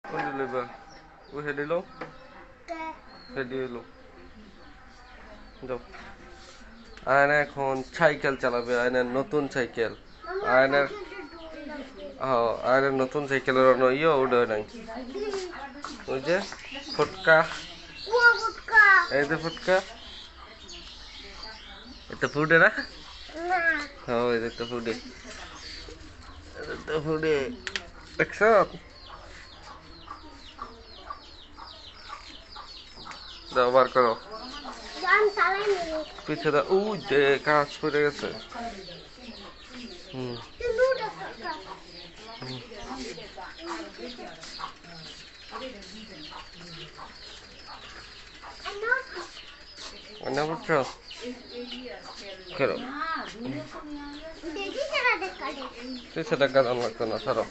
কোন লইবা ও হেডে লো হেডে লো যাও আয়না এখন সাইকেল চালাবে আয়নার নতুন সাইকেল আয়নার আয়নার নতুন সাইকেলের ইয়ে উঠে নাই ওই যে ফুটকা এই যে ফুটকা এটা ফুটে না হ্যাঁ এটা তো ফুটে ফুটে দেখছো দাও বার করো পিছে দা ওই যে কাজ পড়ে গেছে না বুঝছো করো পিছে টাকা দাম লাগতো না সারো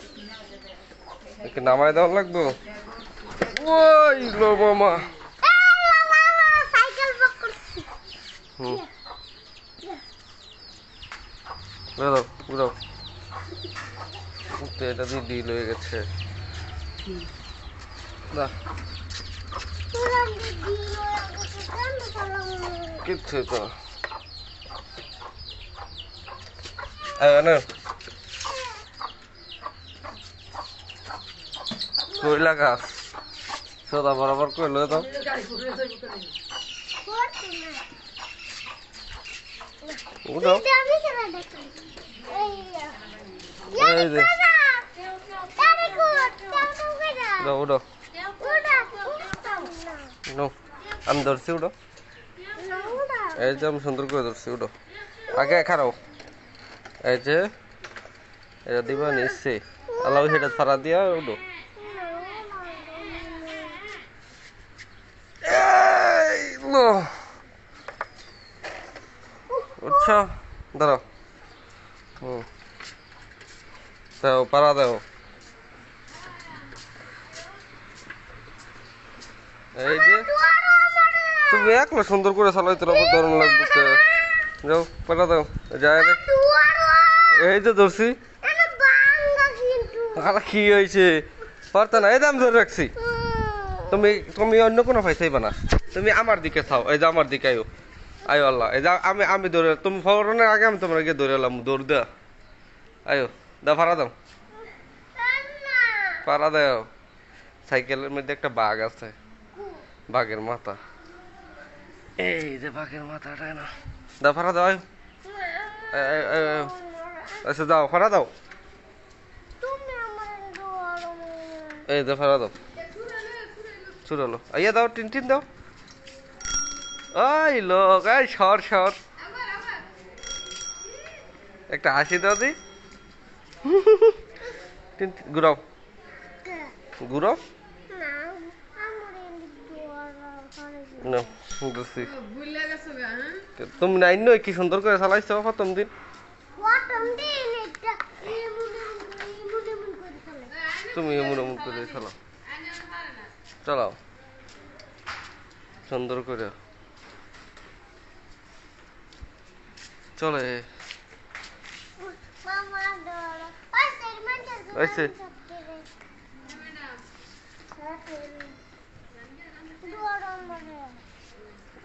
নামায় দেওয়া লাগবো ওই লো মামা উড়াও এটা দিয়ে ডিল হয়ে গেছে কিচ্ছু তো কইলা গাছ সদা বরাবর কইল তো উড়াও উড়ো আমি ধরছি উড়ো এই যে আমি সুন্দর করে ধরছি উড়ো আগে খারাও এই যে এটা দিবা নিশ্চয়ই আল্লাহ সেটা ছাড়া দিয়া উড়ো উঠছো ধরো দাও পাড়া দাও এই যে তুমি একলা সুন্দর করে চালাইতে দারুণ লাগবে যাও পাড়া দাও যায় এই যে ধরছি কি হয়েছে পারতা না এই দাম ধরে রাখছি তুমি তুমি অন্য কোনো ফাইসাইবা না তুমি আমার দিকে চাও এই যে আমার দিকে আয়ো আয়ো আল্লাহ এই যে আমি ধরে তুমি ফরনের আগে আমি তোমার গিয়ে ধরে এলাম দৌড় দেওয়া আয়ো দাও ভাড়া দাও পাড়া দাও সাইকেলের মধ্যে একটা বাঘ আছে বাঘের মাথা এই যে বাঘের মাথাটা না দাও ভাড়া দাও আচ্ছা দাও ভাড়া দাও এই যে ভাড়া দাও চুরালো আইয়া দাও টিন দাও ওই লোক এই সর একটা হাসি দাও দি ঘুরাও ঘুরাও তুমি নাই নই কি সুন্দর করে চালাইছো প্রথম দিন তুমি এমন করে চালাও চালাও সুন্দর করে চলে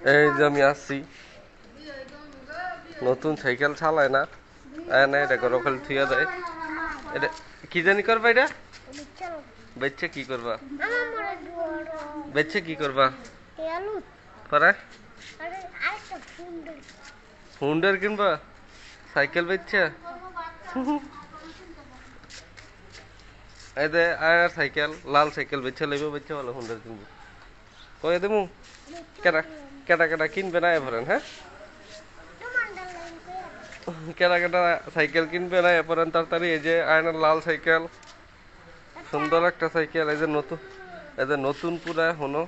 এই যে আমি আসছি নতুন সাইকেল চালায় না এটা ঘর খালি থুয়া যায় এটা কি জানি করবা এটা বেচছে কি করবা বেচছে কি করবা পরে হুন্ডার কিনবা সাইকেল বেচছে এই যে আর সাইকেল লাল সাইকেল বেচছে লইব বেচছে ভালো হুন্ডার কিনবো কয়ে দেবো কেটা কেটা কেটা কিনবে না এভারেন হ্যাঁ কেটা কেটা সাইকেল কিনবে না এভারেন তাড়াতাড়ি এই যে আয়নার লাল সাইকেল সুন্দর একটা সাইকেল এই যে নতুন পুরা হনো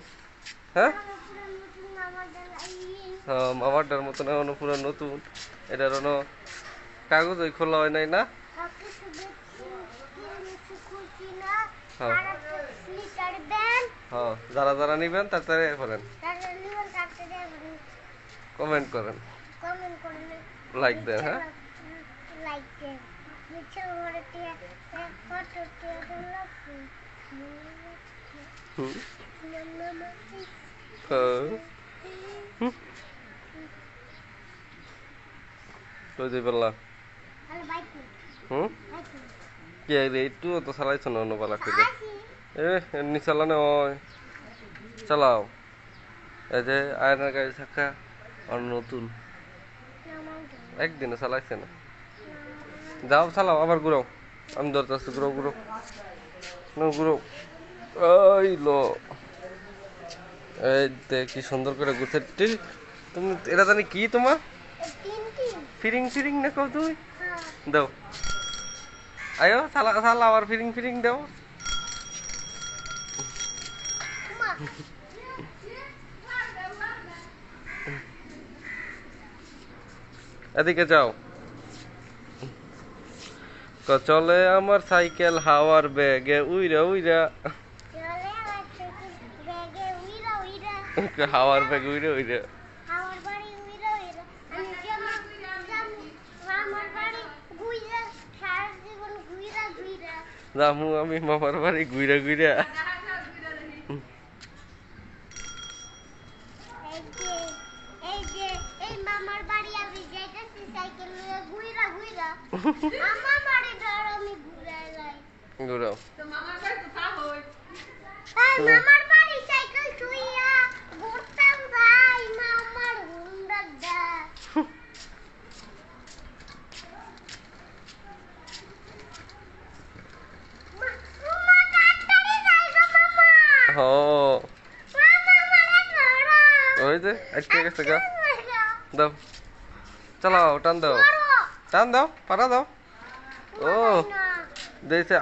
হ্যাঁ মামারটার মতন এখনো পুরো নতুন এটার হলো কাগজ ওই খোলা হয় নাই না হ্যাঁ যারা যারা নিবেন তাড়াতাড়ি করেন কমেন্ট করেন লাইক দেন হ্যাঁ কই যাই পারলা কে রে একটু তো চালাইছ না অন্য পালা করে এমনি চালানো হয় চালাও এই যে আয়নার গাড়ি থাকা আর নতুন একদিনে চালাইছে না যাও চালাও আবার ঘুরাও আমি ধরতে আসছি ঘুরাও ঘুরাও ঘুরাও ওই লো এই দেখ কি সুন্দর করে ঘুরছে তুমি এটা জানি কি তোমার ফিরিং ফিরিং না কও তুমি দাও আয়ো চালা চালা আবার ফিরিং ফিরিং দাও এদিকে যাও চলে আমার সাইকেল হাওয়ার ব্যাগে উইরা উইরা হাওয়ার ব্যাগে উইরা উইরা যামু আমি মামার বাড়ি ঘুইরা ঘুইরা ঘুরাও ওই যে আটকে গেছে গা দাও চালাও টান দাও টান দাও পারা দাও ও দিয়েছে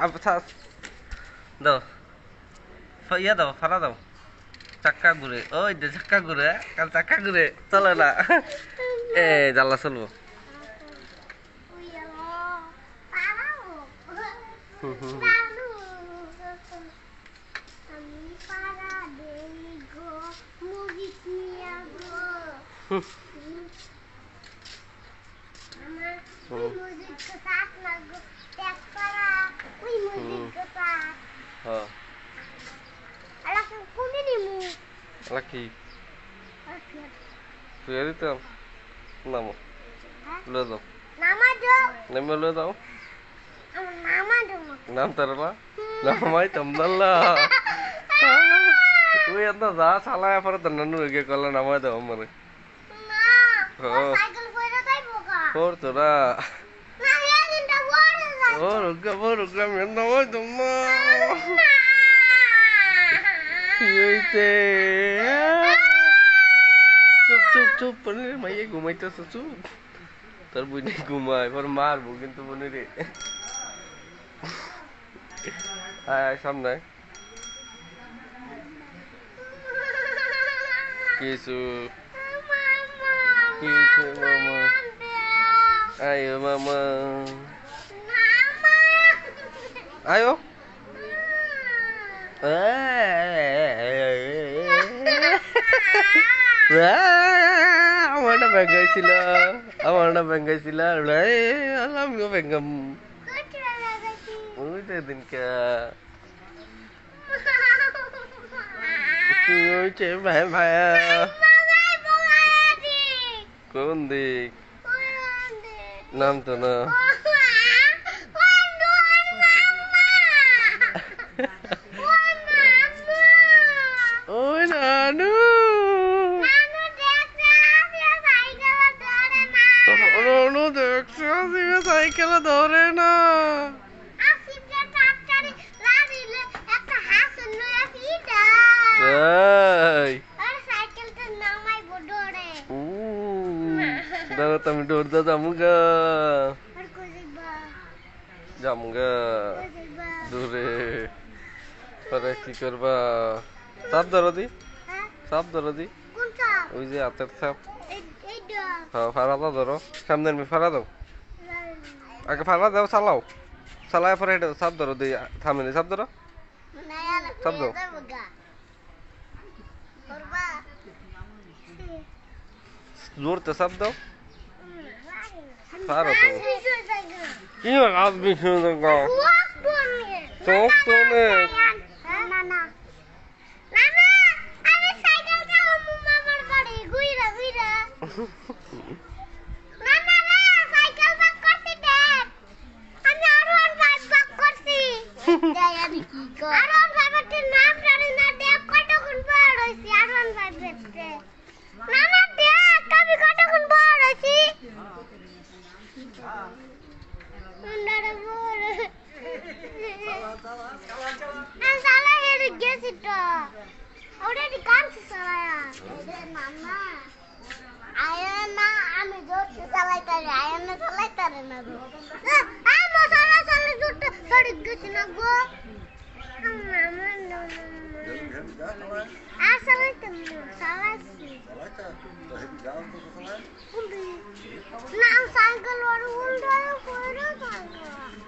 দাও ইয়া দাও ফারা দাও চাক্কা ঘুরে ওই যে চাক্কা ঘুরে কাল চাক্কা ঘুরে চলে না এ জ্বালা চলবো কি তুই দিতাম নামো লে দাও নেমে লে দাও নাম তারা নামাই তমদাল্লা তুই এত যা চালায় পরে তো নানু গে কলা নামাই দাও আমারে তোর তোরা ও রুগা মেন নামাই তোমরা কি হইছে চুপ চুপ চুপ পনির মাইয়ে ঘুমাইতেছ চুপ তোর বুঝি ঘুমায় পর মারবো কিন্তু পনিরে আয় সামনে কিছু কিছু মামা আয়ো মামা আয়ো আমারটা ভেঙ্গাইছিল আমারটা ভেঙ্গাইছিল আমিও ভেঙ্গাম ওইটা দিনকে কি হয়েছে ভাই ভাইয়া কোন দিক নাম তো না ওই নানু নানু দেখছো সাইকেল ধরে না দাদা তুমি ডোরদা যামুগা যামুগা দূরে পরে কি করবা সাপ ধরো দি সাপ ধরো দি ওই যে হাতের সাপ হ্যাঁ ফাড়াটা ধরো সামনে আমি ফাড়া দাও আগে ফাড়া দাও চালাও চালায় পরে এটা সাপ ধরো দি থামেনি সাপ ধরো সাপ দাও জোরতে সাপ দাও ফাড়ো তো কি আজ বিষ্ণু চোখ তো অনেক আরন ভাইবের নাম জানি না দেখ কতক্ষণ বড় হইছি আরন ভাইবের না না দেখ আমি কতক্ষণ বড় হইছি মুন্ডারে বড় আমি সালা হেরে গেছি তো অলরেডি কাঁদছি সালায়া মামা আয়না আমি জোরছে চালাইতারে আয়না চালাইতারে না গো আই মশলা চালে জোরতে সরি গেছি না গো মামা চালাইতাম চালাইছি না সাইকেল ওর উল্টো করে সাইকেল